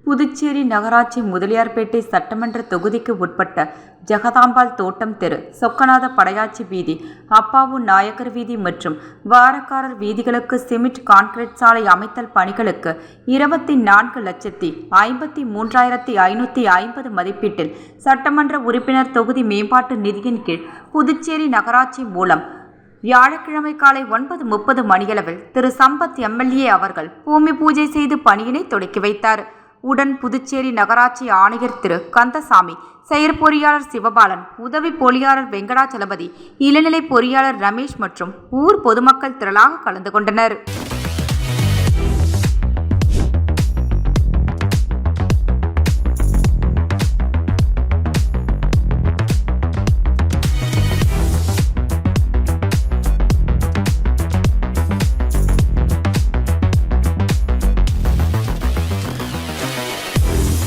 புதுச்சேரி நகராட்சி முதலியார்பேட்டை சட்டமன்ற தொகுதிக்கு உட்பட்ட ஜெகதாம்பாள் தோட்டம் தெரு, சொக்கநாத படையாச்சி வீதி, அப்பாவு நாயக்கர் வீதி மற்றும் வாரக்காரர் வீதிகளுக்கு சிமெண்ட் கான்கிரீட் சாலை அமைத்தல் பணிகளுக்கு 24,53,550 மதிப்பீட்டில் சட்டமன்ற உறுப்பினர் தொகுதி மேம்பாட்டு நிதியின் கீழ் புதுச்சேரி நகராட்சி மூலம் வியாழக்கிழமை காலை 9:30 மணியளவில் திரு சம்பத் எம்எல்ஏ அவர்கள் பூமி பூஜை செய்து பணியினை தொடக்கி வைத்தார். உடன் புதுச்சேரி நகராட்சி ஆணையர் திரு கந்தசாமி, செயற்பொறியாளர் சிவபாலன், உதவி பொறியாளர் வெங்கடாச்சலபதி, இளநிலை பொறியாளர் ரமேஷ் மற்றும் ஊர் பொதுமக்கள் திரளாக கலந்து கொண்டனர்.